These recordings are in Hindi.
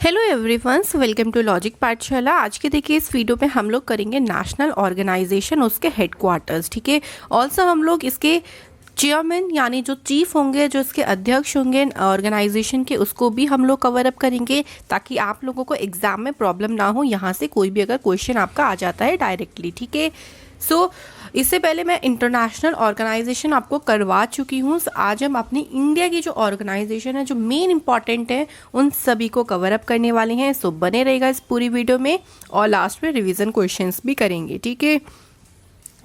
Hello everyone, welcome to logic Pathshala. आज के देखिए इस वीडियो में हम लोग करेंगे नेशनल ऑर्गेनाइजेशन, उसके हेडक्वार्टर्स। ठीक है, ऑल्सो हम लोग इसके चेयरमैन यानी जो चीफ होंगे, जो इसके अध्यक्ष होंगे ऑर्गेनाइजेशन के, उसको भी हम लोग कवर अप करेंगे ताकि आप लोगों को एग्जाम में प्रॉब्लम ना हो। यहाँ से कोई भी अगर क्वेश्चन आपका आ जाता है डायरेक्टली। ठीक है, सो इससे पहले मैं इंटरनेशनल ऑर्गेनाइजेशन आपको करवा चुकी हूँ। आज हम अपनी इंडिया की जो ऑर्गेनाइजेशन है, जो मेन इंपॉर्टेंट है, उन सभी को कवर अप करने वाले हैं। सो बने रहेगा इस पूरी वीडियो में और लास्ट में रिवीजन क्वेश्चंस भी करेंगे। ठीक है,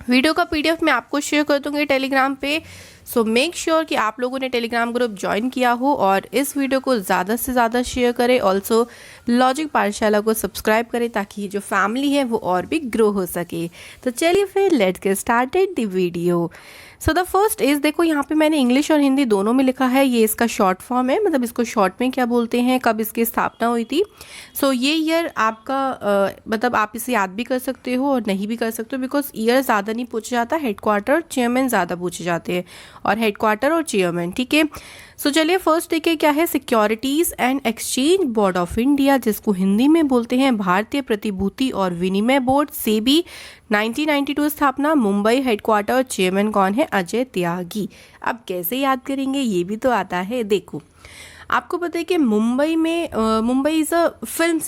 वीडियो का पीडीएफ मैं आपको शेयर कर दूंगी टेलीग्राम पे। सो मेक श्योर कि आप लोगों ने टेलीग्राम ग्रुप ज्वाइन किया हो और इस वीडियो को ज़्यादा से ज़्यादा शेयर करें। ऑल्सो लॉजिक पाठशाला को सब्सक्राइब करें ताकि जो फैमिली है वो और भी ग्रो हो सके। तो चलिए फिर let's get started the video. So the first is, देखो यहाँ पे मैंने इंग्लिश और हिंदी दोनों में लिखा है। ये इसका शॉर्ट फॉर्म है, मतलब इसको शॉर्ट में क्या बोलते हैं, कब इसकी स्थापना हुई थी। सो ये ईयर आपका मतलब आप इसे याद भी कर सकते हो और नहीं भी कर सकते हो, बिकॉज ईयर ज़्यादा नहीं पूछा जाता, हेडक्वार्टर और चेयरमैन ज़्यादा पूछे जाते हैं, और हेडक्वार्टर और चेयरमैन। ठीक है, सो चलिए फर्स्ट देखिए क्या है। Securities and exchange board of India, जिसको हिंदी में बोलते हैं भारतीय प्रतिभूति और विनिमय बोर्ड, सेबी, 1992 स्थापना, मुंबई हेडक्वार्टर, और चेयरमैन कौन है, अजय त्यागी। अब कैसे याद करेंगे, ये भी तो आता है। देखो आपको पता है कि मुंबई में Mumbai is a film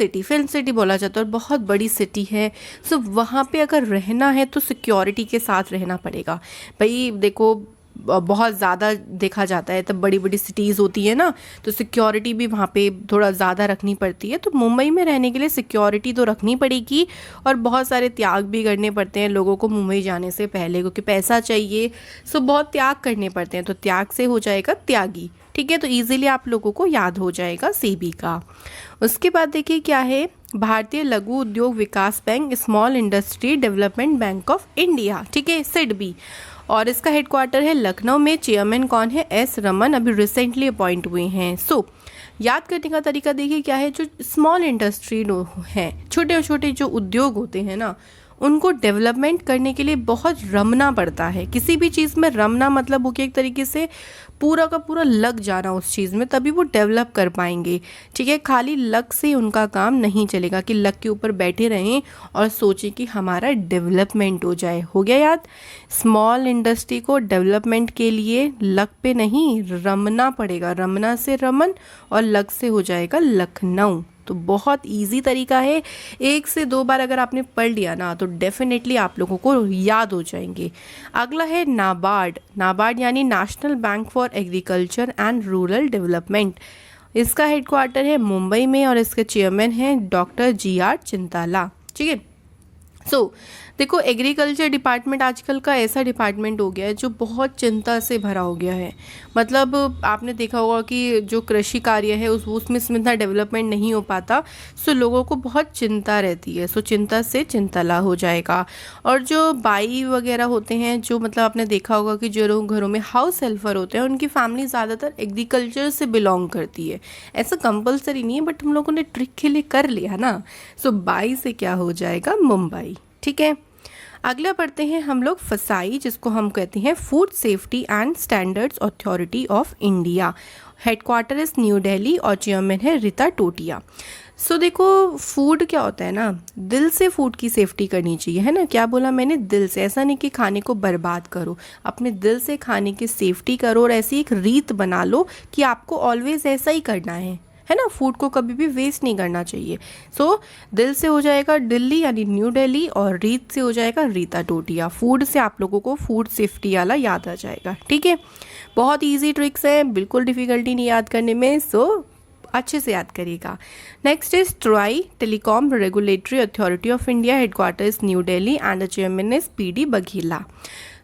city बोला जाता है और बहुत बड़ी सिटी है। सो वहाँ पे अगर रहना है तो सिक्योरिटी के साथ रहना पड़ेगा। भाई देखो बहुत ज़्यादा देखा जाता है, तब बड़ी बड़ी सिटीज़ होती है ना, तो सिक्योरिटी भी वहाँ पे थोड़ा ज़्यादा रखनी पड़ती है। तो मुंबई में रहने के लिए सिक्योरिटी तो रखनी पड़ेगी और बहुत सारे त्याग भी करने पड़ते हैं लोगों को मुंबई जाने से पहले, क्योंकि पैसा चाहिए। सो बहुत त्याग करने पड़ते हैं, तो त्याग से हो जाएगा त्यागी। ठीक है, तो ईजिली आप लोगों को याद हो जाएगा सेबी का। उसके बाद देखिए क्या है, भारतीय लघु उद्योग विकास bank, small industry development bank of India. ठीक है, सिडबी, और इसका हेडक्वार्टर है लखनऊ में। चेयरमैन कौन है, एस रमन, अभी रिसेंटली अपॉइंट हुए हैं। सो याद करने का तरीका देखिए क्या है। जो स्मॉल इंडस्ट्री हैं, छोटे छोटे जो उद्योग होते हैं ना, उनको डेवलपमेंट करने के लिए बहुत रमना पड़ता है। किसी भी चीज़ में रमना मतलब हो कि एक तरीके से पूरा का पूरा लग जाना उस चीज़ में, तभी वो डेवलप कर पाएंगे। ठीक है, खाली लक से उनका काम नहीं चलेगा कि लक के ऊपर बैठे रहें और सोचें कि हमारा डेवलपमेंट हो जाए। हो गया याद, स्मॉल इंडस्ट्री को डेवलपमेंट के लिए लक पे नहीं रमना पड़ेगा। रमना से रमन और लक से हो जाएगा लखनऊ। तो बहुत इजी तरीका है, एक से दो बार अगर आपने पढ़ लिया ना तो डेफिनेटली आप लोगों को याद हो जाएंगे। अगला है नाबार्ड। नाबार्ड यानी national bank for agriculture and rural development. इसका हेडक्वार्टर है मुंबई में और इसके चेयरमैन हैं डॉक्टर GR चिंताला। ठीक है, सो देखो एग्रीकल्चर डिपार्टमेंट आजकल का ऐसा डिपार्टमेंट हो गया है जो बहुत चिंता से भरा हो गया है। मतलब आपने देखा होगा कि जो कृषि कार्य है उसमें इतना डेवलपमेंट नहीं हो पाता। सो लोगों को बहुत चिंता रहती है। सो चिंता से चिंतला हो जाएगा। और जो बाई वगैरह होते हैं, जो मतलब आपने देखा होगा कि जो लोग घरों में हाउस हेल्पर होते हैं, उनकी फैमिली ज़्यादातर एग्रीकल्चर से बिलोंग करती है। ऐसा कंपलसरी नहीं है, बट हम लोगों ने ट्रिक के लिए कर लिया ना। सो बाई से क्या हो जाएगा, मुंबई। ठीक है, अगला पढ़ते हैं हम लोग फसाई, जिसको हम कहते हैं food safety and standards authority of India. Headquarter is New Delhi और चेयरमैन है रीता टोटिया। सो देखो फूड क्या होता है ना, दिल से फूड की सेफ्टी करनी चाहिए, है ना। क्या बोला मैंने, दिल से। ऐसा नहीं कि खाने को बर्बाद करो, अपने दिल से खाने की सेफ्टी करो और ऐसी एक रीत बना लो कि आपको ऑलवेज ऐसा ही करना है ना। फूड को कभी भी वेस्ट नहीं करना चाहिए। सो दिल से हो जाएगा दिल्ली यानी न्यू दिल्ली और रीत से हो जाएगा रीता टोटिया। फूड से आप लोगों को फूड सेफ्टी वाला याद आ जाएगा। ठीक है, बहुत इजी ट्रिक्स है, बिल्कुल डिफिकल्टी नहीं याद करने में। सो अच्छे से याद करिएगा। Next is TRAI telecom regulatory authority of India. Headquarter is New Delhi and the chairman is PD Baghela.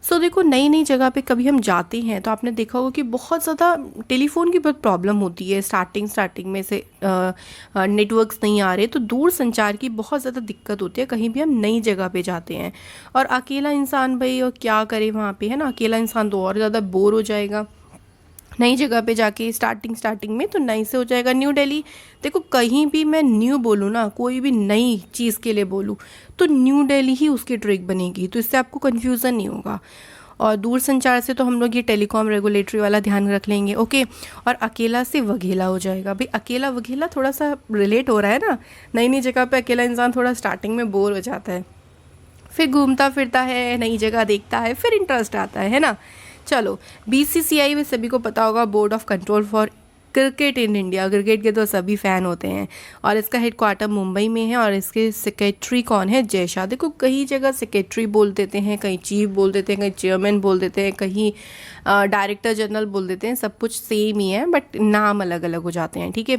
So देखो नई नई जगह पे कभी हम जाते हैं तो आपने देखा होगा कि बहुत ज़्यादा टेलीफोन की बहुत प्रॉब्लम होती है। स्टार्टिंग में से नेटवर्क्स नहीं आ रहे, तो दूर संचार की बहुत ज़्यादा दिक्कत होती है कहीं भी हम नई जगह पे जाते हैं। और अकेला इंसान भाई और क्या करे वहाँ पे, है ना। अकेला इंसान तो और ज़्यादा बोर हो जाएगा नई जगह पे जाके। स्टार्टिंग में तो नई से हो जाएगा न्यू दिल्ली। देखो कहीं भी मैं न्यू बोलूँ ना, कोई भी नई चीज़ के लिए बोलूँ, तो न्यू दिल्ली ही उसकी ट्रिक बनेगी, तो इससे आपको कन्फ्यूज़न नहीं होगा। और दूर संचार से तो हम लोग ये टेलीकॉम रेगुलेटरी वाला ध्यान रख लेंगे, ओके। और अकेला से वघेला हो जाएगा। भाई अकेला वघेला थोड़ा सा रिलेट हो रहा है ना, नई नई जगह पे अकेला इंसान थोड़ा स्टार्टिंग में बोर हो जाता है, फिर घूमता फिरता है, नई जगह देखता है, फिर इंटरेस्ट आता है ना। चलो, BCCI में सभी को पता होगा, board of control for cricket in India. Cricket के तो सभी फ़ैन होते हैं और इसका हेडक्वार्टर मुंबई में है। और इसके सेक्रेटरी कौन है? जय शाह। देखो कई जगह सेक्रेटरी बोल देते हैं, कहीं चीफ बोल देते हैं, कहीं चेयरमैन बोल देते हैं, कहीं डायरेक्टर जनरल बोल देते हैं। सब कुछ सेम ही है बट नाम अलग अलग हो जाते हैं, ठीक है।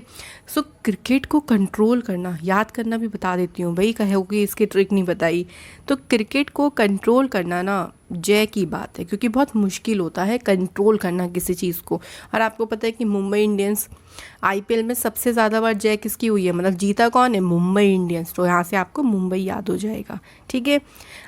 सो क्रिकेट को कंट्रोल करना, याद करना भी बता देती हूँ भाई, कहोगे इसकी ट्रिक नहीं बताई। तो क्रिकेट को कंट्रोल करना ना जय की बात है, क्योंकि बहुत मुश्किल होता है कंट्रोल करना किसी चीज़ को। और आपको पता है कि मुंबई इंडियंस IPL में सबसे ज़्यादा बार जय किसकी हुई है, मतलब जीता कौन है? मुंबई इंडियंस। तो यहाँ से आपको मुंबई याद हो जाएगा, ठीक है।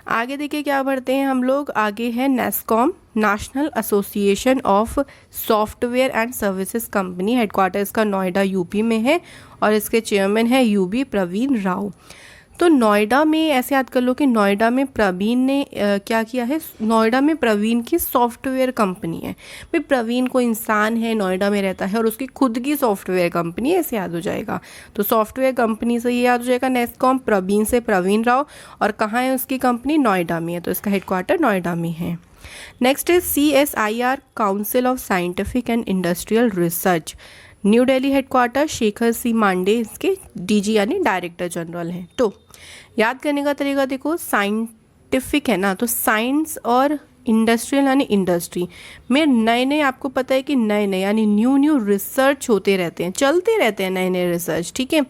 आगे देखिए क्या पढ़ते हैं हम लोग। आगे है NASSCOM, national association of software and services company. Headquarter इसका नोएडा UP में है और इसके चेयरमैन है UB प्रवीण राव। तो नोएडा में ऐसे याद कर लो कि नोएडा में प्रवीण ने क्या किया है, नोएडा में प्रवीण की सॉफ्टवेयर कंपनी है। भाई प्रवीण को इंसान है, नोएडा में रहता है और उसकी खुद की सॉफ्टवेयर कंपनी है, ऐसे याद हो जाएगा। तो सॉफ्टवेयर कंपनी से ये याद हो जाएगा NASSCOM, प्रवीण से प्रवीण राव, और कहाँ है उसकी कंपनी? नोएडा में है, तो इसका हेडक्वार्टर नोएडा में है। नेक्स्ट है CSIR, council of scientific and industrial research. New Delhi headquarter, Shekhar C Mande इसके DG यानी डायरेक्टर जनरल हैं। तो याद करने का तरीका देखो, साइंटिफिक है ना, तो साइंस और इंडस्ट्रियल यानी इंडस्ट्री में नए नए, आपको पता है कि नए नए यानी न्यू रिसर्च होते रहते हैं, चलते रहते हैं नए नए रिसर्च, ठीक है।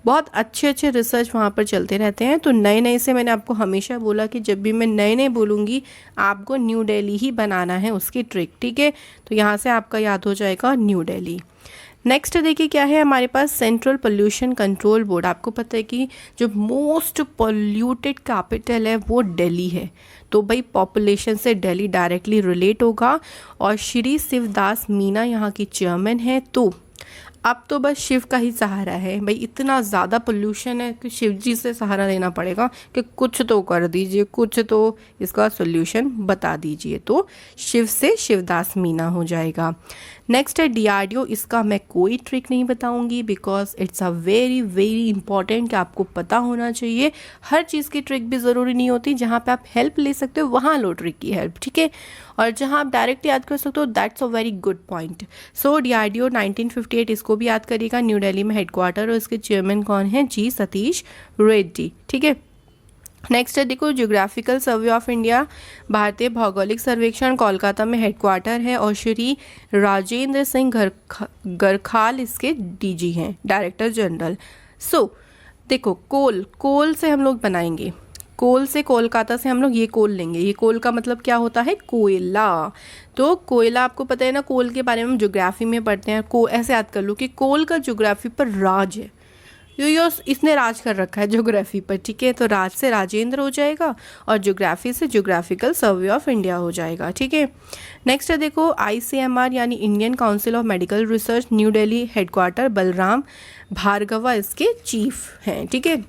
बहुत अच्छे अच्छे रिसर्च वहाँ पर चलते रहते हैं। तो नए नए से मैंने आपको हमेशा बोला कि जब भी मैं नए नए बोलूँगी आपको न्यू दिल्ली ही बनाना है उसकी ट्रिक, ठीक है। तो यहाँ से आपका याद हो जाएगा न्यू दिल्ली। नेक्स्ट देखिए क्या है हमारे पास, सेंट्रल पोल्यूशन कंट्रोल बोर्ड। आपको पता है कि जो मोस्ट पोल्यूटेड कैपिटल है वो दिल्ली है, तो भाई पॉपुलेशन से दिल्ली डायरेक्टली रिलेट होगा। और श्री शिवदास मीना यहाँ की चेयरमैन है। तो अब तो बस शिव का ही सहारा है भाई, इतना ज़्यादा पोल्यूशन है कि शिव जी से सहारा लेना पड़ेगा कि कुछ तो कर दीजिए, कुछ तो इसका सोल्यूशन बता दीजिए। तो शिव से शिवदास मीना हो जाएगा। नेक्स्ट है DRDO। इसका मैं कोई ट्रिक नहीं बताऊंगी because it's a very very important कि आपको पता होना चाहिए। हर चीज़ की ट्रिक भी ज़रूरी नहीं होती, जहाँ पे आप हेल्प ले सकते हो वहाँ लो ट्रिक की हेल्प, ठीक है। और जहाँ आप डायरेक्ट याद कर सकते हो that's a very good point. So DRDO 1958, इसको भी याद करिएगा। न्यू दिल्ली में हेडक्वार्टर और इसके चेयरमैन कौन है? G सतीश रेड्डी, ठीक है। नेक्स्ट है देखो, ज्योग्राफिकल सर्वे ऑफ इंडिया, भारतीय भौगोलिक सर्वेक्षण, कोलकाता में हेडक्वार्टर है और श्री राजेंद्र सिंह गरखाल इसके DG हैं, डायरेक्टर जनरल। सो देखो, कोल से हम लोग बनाएंगे, कोल से, कोलकाता से हम लोग ये कोल लेंगे। ये कोल का मतलब क्या होता है? कोयला। तो कोयला आपको पता है ना, कोल के बारे में हम ज्योग्राफी में पढ़ते हैं। ऐसे याद कर लो कि कोल का ज्योग्राफी पर राज है, यो इसने राज कर रखा है ज्योग्राफी पर, ठीक है। तो राज से राजेंद्र हो जाएगा और ज्योग्राफी से ज्योग्राफिकल सर्वे ऑफ इंडिया हो जाएगा, ठीक है। नेक्स्ट है देखो, ICMR यानी Indian council of medical research, New Delhi headquarter, Balram Bhargava इसके चीफ हैं, ठीक है,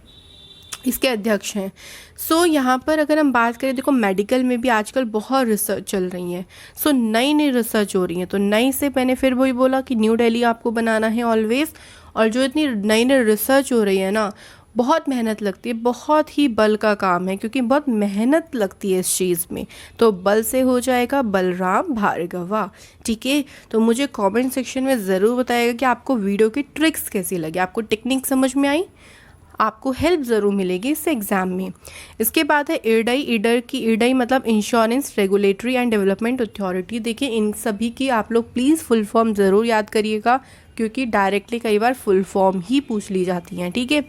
इसके अध्यक्ष हैं। सो यहाँ पर अगर हम बात करें, देखो मेडिकल में भी आजकल बहुत रिसर्च चल रही है। सो नई नई रिसर्च हो रही है, तो नई से मैंने फिर वही बोला कि न्यू दिल्ली आपको बनाना है ऑलवेज। और जो इतनी नई नई रिसर्च हो रही है ना, बहुत मेहनत लगती है, बहुत ही बल का काम है, क्योंकि बहुत मेहनत लगती है इस चीज़ में। तो बल से हो जाएगा बलराम भार्गवा, ठीक है। तो मुझे कमेंट सेक्शन में ज़रूर बताइएगा कि आपको वीडियो की ट्रिक्स कैसी लगी, आपको टेक्निक समझ में आई, आपको हेल्प ज़रूर मिलेगी इससे एग्ज़ाम में। इसके बाद है IRDAI। IRDAI मतलब insurance regulatory and development authority. देखिए इन सभी की आप लोग प्लीज़ फुल फॉर्म ज़रूर याद करिएगा, क्योंकि डायरेक्टली कई बार फुल फॉर्म ही पूछ ली जाती हैं, ठीक है।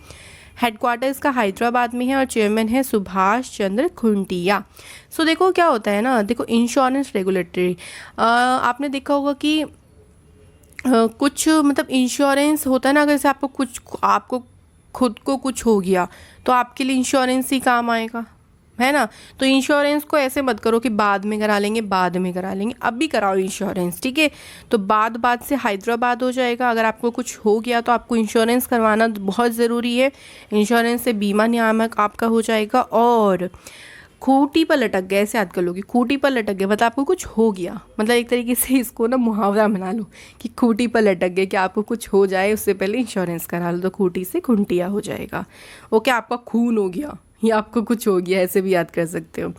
हेडक्वार्टर इसका हैदराबाद में है और चेयरमैन है सुभाष चंद्र खुंटिया। सो देखो क्या होता है ना, देखो इंश्योरेंस रेगुलेटरी, आपने देखा होगा कि कुछ मतलब इंश्योरेंस होता है ना, अगर जैसे आपको खुद को कुछ हो गया तो आपके लिए इंश्योरेंस ही काम आएगा, है ना। तो इंश्योरेंस को ऐसे मत करो कि बाद में करा लेंगे, अभी कराओ इंश्योरेंस, ठीक है। तो बाद से हैदराबाद हो जाएगा। अगर आपको कुछ हो गया तो आपको इंश्योरेंस करवाना बहुत ज़रूरी है। इंश्योरेंस से बीमा नियामक आपका हो जाएगा। और खूंटी पर लटक गए, ऐसे याद कर लो कि खूंटी पर लटक गए मतलब आपको कुछ हो गया, मतलब एक तरीके से इसको ना मुहावरा बना लो कि खूंटी पर लटक गए, कि आपको कुछ हो जाए उससे पहले इंश्योरेंस करा लो, तो खूंटी से खुंटिया हो जाएगा। ओके, आपका खून हो गया या आपको कुछ हो गया, ऐसे भी याद कर सकते हो।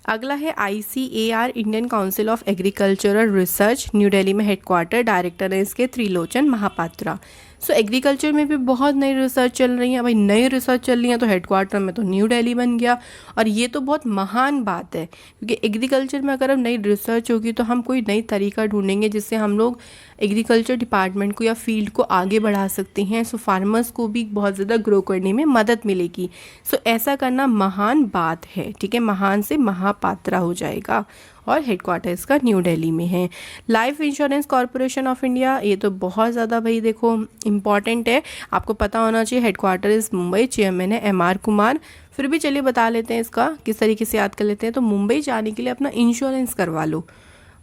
अगला है ICAR, Indian council of agricultural research, New Delhi में हेडक्वार्टर, डायरेक्टर है इसके त्रिलोचन महापात्रा। सो एग्रीकल्चर में भी बहुत नई रिसर्च चल रही है भाई, नई रिसर्च चल रही है तो हेडक्वार्टर में तो न्यू दिल्ली बन गया। और ये तो बहुत महान बात है, क्योंकि एग्रीकल्चर में अगर हम नई रिसर्च होगी तो हम कोई नई तरीका ढूंढेंगे जिससे हम लोग एग्रीकल्चर डिपार्टमेंट को या फील्ड को आगे बढ़ा सकते हैं। सो फार्मर्स को भी बहुत ज़्यादा ग्रो करने में मदद मिलेगी। सो ऐसा करना महान बात है, ठीक है, महान से महापात्रा हो जाएगा और हेडक्वार्टर इसका न्यू दिल्ली में है। Life insurance corporation of India, ये तो बहुत ज़्यादा भाई देखो इम्पॉर्टेंट है, आपको पता होना चाहिए। हेडक्वार्टर इस मुंबई, चेयरमैन है MR कुमार। फिर भी चलिए बता लेते हैं इसका किस तरीके से याद कर लेते हैं। तो मुंबई जाने के लिए अपना इंश्योरेंस करवा लो,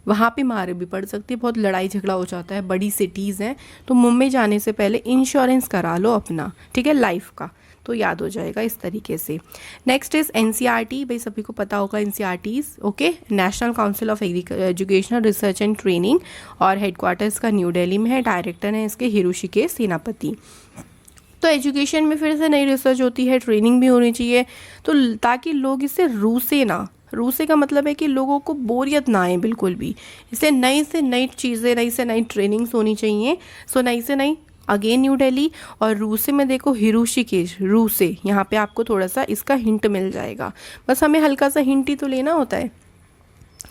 वहाँ पे मार भी पड़ सकती है, बहुत लड़ाई झगड़ा हो जाता है, बड़ी सिटीज़ हैं, तो मुंबई जाने से पहले इंश्योरेंस करा लो अपना, ठीक है, लाइफ का, तो याद हो जाएगा इस तरीके से। नेक्स्ट इज NCERT, भाई सभी को पता होगा NCERTs, okay, national council of educational research and training, और हेडक्वार्टर्स का न्यू दिल्ली में है, डायरेक्टर हैं इसके हिरोशिके सेनापति। तो एजुकेशन में फिर से नई रिसर्च होती है, ट्रेनिंग भी होनी चाहिए, तो ताकि लोग इससे रूसे ना, रूसे का मतलब है कि लोगों को बोरियत ना आए बिल्कुल भी, इसलिए नई से नई चीज़ें, नई से नई ट्रेनिंग्स होनी चाहिए। सो नई से नई अगेन न्यू दिल्ली, और रूसे में देखो हिरोशिकेश, रूसे, यहाँ पे आपको थोड़ा सा इसका हिंट मिल जाएगा, बस हमें हल्का सा हिंट ही तो लेना होता है,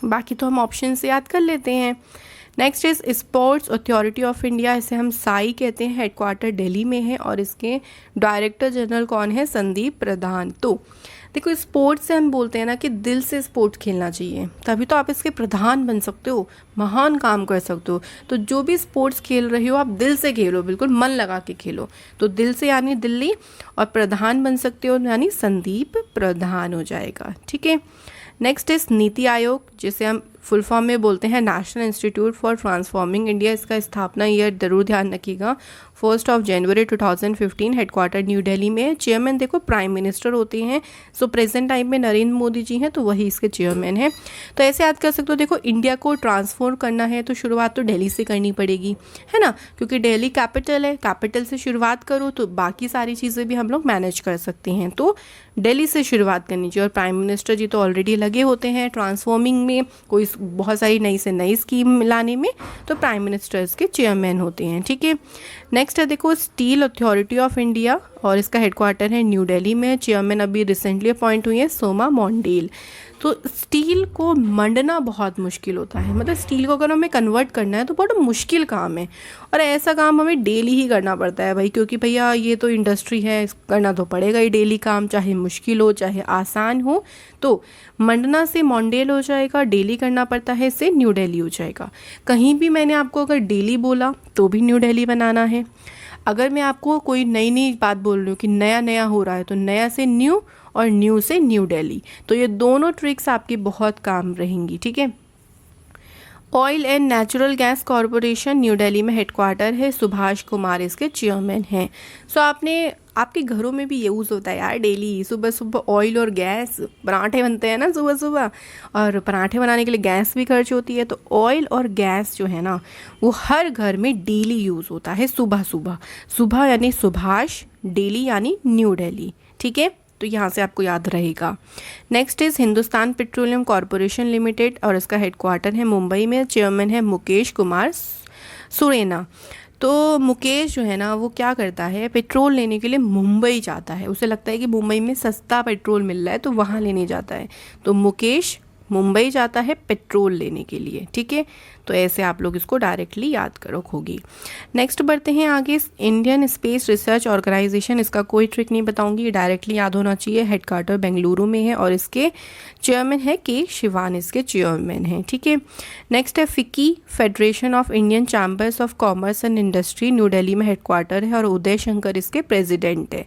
बाकी तो हम ऑप्शन से याद कर लेते हैं। Next is sports authority of India, इसे हम साई कहते हैं, हेडक्वार्टर दिल्ली में है, और इसके डायरेक्टर जनरल कौन है? संदीप प्रधान। तो देखो स्पोर्ट्स से हम बोलते हैं ना कि दिल से स्पोर्ट्स खेलना चाहिए, तभी तो आप इसके प्रधान बन सकते हो, महान काम कर सकते हो। तो जो भी स्पोर्ट्स खेल रहे हो आप दिल से खेलो, बिल्कुल मन लगा के खेलो, तो दिल से यानी दिल्ली, और प्रधान बन सकते हो यानी संदीप प्रधान हो जाएगा, ठीक है। नेक्स्ट इज नीति आयोग, जिसे हम फुल फॉर्म में बोलते हैं national institute for transforming India. इसका स्थापना ईयर जरूर ध्यान रखिएगा, 1 जनवरी 2015, हेडक्वार्टर न्यू दिल्ली में है। चेयरमैन देखो प्राइम मिनिस्टर होते हैं, सो प्रेजेंट टाइम में नरेंद्र मोदी जी हैं, तो वही इसके चेयरमैन हैं। तो ऐसे याद कर सकते हो, देखो इंडिया को ट्रांसफॉर्म करना है तो शुरुआत तो दिल्ली से करनी पड़ेगी, है ना, क्योंकि दिल्ली कैपिटल है, कैपिटल से शुरुआत करो तो बाकी सारी चीज़ें भी हम लोग मैनेज कर सकते हैं, तो दिल्ली से शुरुआत करनी चाहिए। और प्राइम मिनिस्टर जी तो ऑलरेडी लगे होते हैं ट्रांसफॉर्मिंग में, कोई बहुत सारी नई से नई स्कीम लाने में, तो प्राइम मिनिस्टर्स के चेयरमैन होते हैं, ठीक है। नेक्स्ट है देखो स्टील अथॉरिटी ऑफ इंडिया, और इसका हेडक्वार्टर है न्यू दिल्ली में। चेयरमैन अभी रिसेंटली अपॉइंट हुई है सोमा मोंडेल। तो स्टील को मंडना बहुत मुश्किल होता है, मतलब स्टील को अगर हमें कन्वर्ट करना है तो बहुत मुश्किल काम है, और ऐसा काम हमें डेली ही करना पड़ता है भाई, क्योंकि भैया ये तो इंडस्ट्री है, करना तो पड़ेगा ही डेली काम, चाहे मुश्किल हो चाहे आसान हो। तो मंडना से मॉन्डेल हो जाएगा, डेली करना पड़ता है, इससे न्यू दिल्ली हो जाएगा। कहीं भी मैंने आपको अगर डेली बोला तो भी न्यू दिल्ली बनाना है, अगर मैं आपको कोई नई नई बात बोल रही हूँ कि नया नया हो रहा है तो नया से न्यू, और न्यू से न्यू दिल्ली, तो ये दोनों ट्रिक्स आपकी बहुत काम रहेंगी, ठीक है। Oil and natural gas corporation new Delhi में हेडक्वार्टर है, सुभाष कुमार इसके चेयरमैन हैं। सो आपके घरों में भी यूज़ होता है यार डेली, सुबह सुबह ऑयल और गैस, पराठे बनते हैं ना सुबह सुबह, और पराठे बनाने के लिए गैस भी खर्च होती है, तो ऑयल और गैस जो है ना वो हर घर में डेली यूज़ होता है, सुबह सुबह, सुबह यानी सुभाष, डेली यानी न्यू दिल्ली, ठीक है, तो यहाँ से आपको याद रहेगा। Next is Hindustan petroleum corporation limited, और इसका हेडक्वार्टर है मुंबई में। चेयरमैन है मुकेश कुमार सुरेना। तो मुकेश जो है ना वो क्या करता है, पेट्रोल लेने के लिए मुंबई जाता है, उसे लगता है कि मुंबई में सस्ता पेट्रोल मिल रहा है तो वहाँ लेने जाता है, तो मुकेश मुंबई जाता है पेट्रोल लेने के लिए, ठीक है। तो ऐसे आप लोग इसको डायरेक्टली याद करो होगी। नेक्स्ट बढ़ते हैं आगे, इंडियन स्पेस रिसर्च ऑर्गेनाइजेशन, इसका कोई ट्रिक नहीं बताऊंगी, डायरेक्टली याद होना चाहिए, हेडक्वार्टर बेंगलुरु में है, और इसके चेयरमैन है के शिवान, इसके चेयरमैन हैं, ठीक है। नेक्स्ट है फिकी, federation of Indian chambers of commerce and industry, new Delhi में हेडक्वार्टर है, और उदय शंकर इसके प्रेजिडेंट है।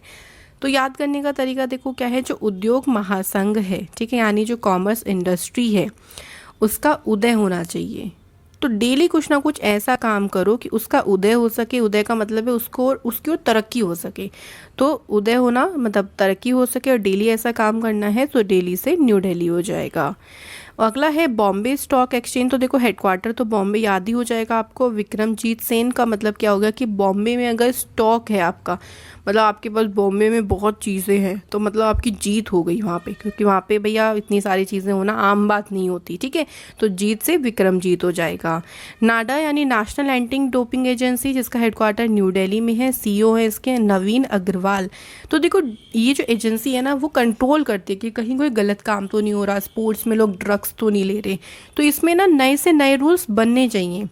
तो याद करने का तरीका देखो क्या है, जो उद्योग महासंघ है, ठीक है, यानी जो कॉमर्स इंडस्ट्री है उसका उदय होना चाहिए, तो डेली कुछ ना कुछ ऐसा काम करो कि उसका उदय हो सके। उदय का मतलब है उसको उसकी ओर तरक्की हो सके। तो उदय होना मतलब तरक्की हो सके और डेली ऐसा काम करना है, तो डेली से न्यू दिल्ली हो जाएगा। अगला है बॉम्बे स्टॉक एक्सचेंज। तो देखो हेडक्वार्टर तो बॉम्बे याद ही हो जाएगा आपको। विक्रमजीत सेन का मतलब क्या होगा कि बॉम्बे में अगर स्टॉक है आपका, मतलब आपके पास बॉम्बे में बहुत चीज़ें हैं, तो मतलब आपकी जीत हो गई वहाँ पे, क्योंकि वहाँ पे भैया इतनी सारी चीज़ें होना आम बात नहीं होती। ठीक है, तो जीत से विक्रमजीत हो जाएगा। नाडा यानी नेशनल एंटी डोपिंग एजेंसी, जिसका हेडक्वार्टर न्यू दिल्ली में है, सीईओ है इसके नवीन अग्रवाल। तो देखो ये जो एजेंसी है ना, वो कंट्रोल करती है कि कहीं कोई गलत काम तो नहीं हो रहा, स्पोर्ट्स में लोग ड्रग्स तो नहीं ले रहे। तो इसमें ना नए से नए रूल्स बनने चाहिए।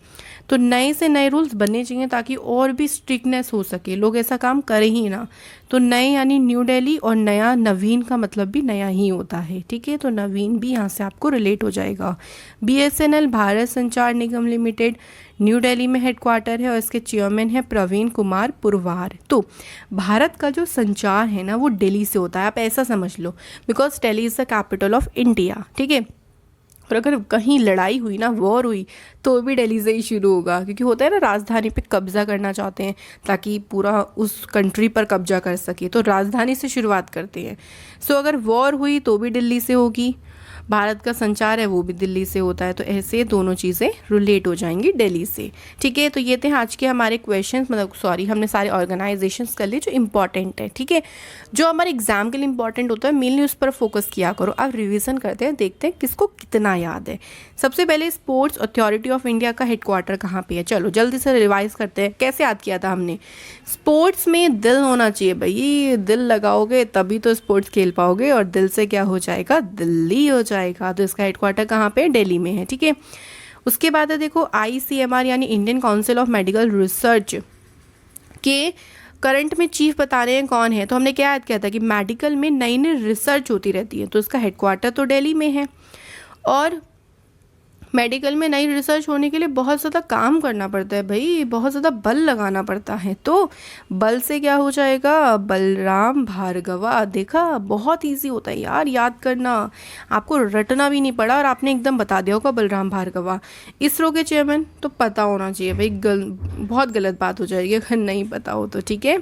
तो नए से नए रूल्स बनने चाहिए ताकि और भी स्ट्रिक्टनेस हो सके, लोग ऐसा काम करें ही ना। तो नए यानी न्यू दिल्ली, और नया नवीन का मतलब भी नया ही होता है। ठीक है, तो नवीन भी यहाँ से आपको रिलेट हो जाएगा। बीएसएनएल भारत संचार निगम लिमिटेड न्यू दिल्ली में हेडक्वार्टर है और इसके चेयरमैन है प्रवीण कुमार पुरवार। तो भारत का जो संचार है ना वो दिल्ली से होता है, आप ऐसा समझ लो, because Delhi is the capital of India. ठीक है, और अगर कहीं लड़ाई हुई ना, वॉर हुई, तो भी दिल्ली से ही शुरू होगा, क्योंकि होता है ना राजधानी पे कब्जा करना चाहते हैं ताकि पूरा उस कंट्री पर कब्जा कर सके, तो राजधानी से शुरुआत करते हैं। सो अगर वॉर हुई तो भी दिल्ली से होगी, भारत का संचार है वो भी दिल्ली से होता है, तो ऐसे दोनों चीज़ें रिलेट हो जाएंगी दिल्ली से। ठीक है, तो ये थे आज के हमारे क्वेश्चंस, मतलब सॉरी हमने सारे ऑर्गेनाइजेशंस कर लिए जो इंपॉर्टेंट है। ठीक है, जो हमारे एग्जाम के लिए इंपॉर्टेंट होता है मेनली उस पर फोकस किया करो। अब रिविजन करते हैं, देखते हैं किसको कितना याद है। सबसे पहले स्पोर्ट्स अथॉरिटी ऑफ इंडिया का हेडक्वार्टर कहाँ पे है, चलो जल्दी से रिवाइज करते हैं। कैसे याद किया था हमने, स्पोर्ट्स में दिल होना चाहिए भाई, दिल लगाओगे तभी तो स्पोर्ट्स खेल पाओगे, और दिल से क्या हो जाएगा, दिल्ली हो जाएगा। तो इसका हेडक्वार्टर कहाँ पे, दिल्ली में है। ठीक है, उसके बाद है देखो ICMR यानी Indian council of medical research के करंट में चीफ बता रहे हैं कौन है। तो हमने क्या याद किया था कि मेडिकल में नई नई रिसर्च होती रहती है, तो इसका हेडक्वार्टर तो दिल्ली में है। और मेडिकल में नई रिसर्च होने के लिए बहुत ज़्यादा काम करना पड़ता है भाई, बहुत ज़्यादा बल लगाना पड़ता है। तो बल से क्या हो जाएगा, बलराम भार्गवा। देखा, बहुत इजी होता है यार याद करना, आपको रटना भी नहीं पड़ा और आपने एकदम बता दिया होगा बलराम भार्गवा। इसरो के चेयरमैन तो पता होना चाहिए भाई, बहुत गलत बात हो जाएगी अगर नहीं पता हो तो। ठीक है,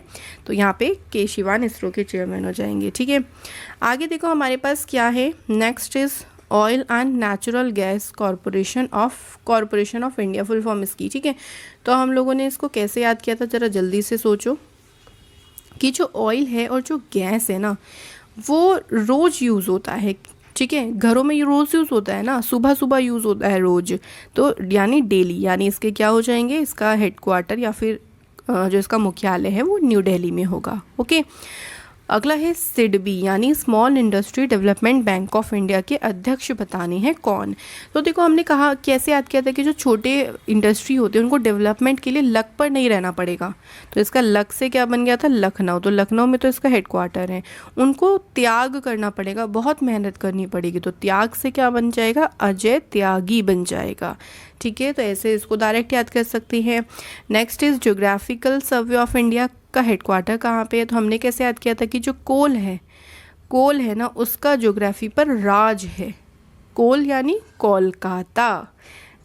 तो यहाँ पे के शिवान इसरो के चेयरमैन हो जाएंगे। ठीक है, आगे देखो हमारे पास क्या है, next is oil and natural gas corporation of India, full form इसकी। ठीक है, तो हम लोगों ने इसको कैसे याद किया था, ज़रा जल्दी से सोचो कि जो ऑयल है और जो गैस है ना वो रोज़ यूज़ होता है। ठीक है, घरों में ये रोज़ यूज़ होता है ना, सुबह सुबह यूज़ होता है रोज़, तो यानी डेली, यानी इसके क्या हो जाएंगे, इसका हेडक्वार्टर या फिर जो इसका मुख्यालय है वो न्यू दिल्ली में होगा। ओके, अगला है सिडबी यानी small industry development bank of India के अध्यक्ष बताने हैं कौन। तो देखो हमने कहा कैसे याद किया था कि जो छोटे इंडस्ट्री होते हैं उनको डेवलपमेंट के लिए लक पर नहीं रहना पड़ेगा, तो इसका लक से क्या बन गया था, लखनऊ। तो लखनऊ में तो इसका हेडक्वार्टर है, उनको त्याग करना पड़ेगा, बहुत मेहनत करनी पड़ेगी, तो त्याग से क्या बन जाएगा, अजय त्यागी बन जाएगा। ठीक है, तो ऐसे इसको डायरेक्ट याद कर सकती हैं। Next is geographical survey of India का हेडक्वार्टर कहाँ पे है। तो हमने कैसे याद किया था कि जो कोल है ना उसका ज्योग्राफी पर राज है, कोल यानी कोलकाता।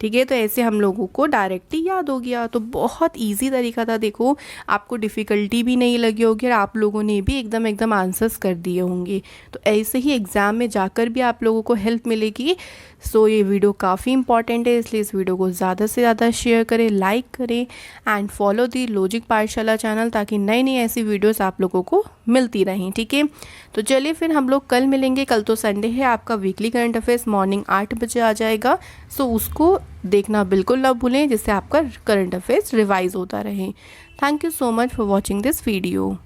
ठीक है, तो ऐसे हम लोगों को डायरेक्टली याद हो गया। तो बहुत इजी तरीका था, देखो आपको डिफ़िकल्टी भी नहीं लगी होगी और आप लोगों ने भी एकदम आंसर्स कर दिए होंगे। तो ऐसे ही एग्ज़ाम में जाकर भी आप लोगों को हेल्प मिलेगी। सो ये वीडियो काफ़ी इंपॉर्टेंट है, इसलिए इस वीडियो को ज़्यादा से ज़्यादा शेयर करें, लाइक करें एंड फॉलो दी लॉजिक पाठशाला चैनल, ताकि नई नई ऐसी वीडियोस आप लोगों को मिलती रहें। ठीक है, तो चलिए फिर हम लोग कल मिलेंगे। कल तो संडे है, आपका वीकली करंट अफेयर्स मॉर्निंग 8 बजे आ जाएगा, सो उसको देखना बिल्कुल ना भूलें, जिससे आपका करंट अफेयर्स रिवाइज होता रहे। Thank you so much for watching this video.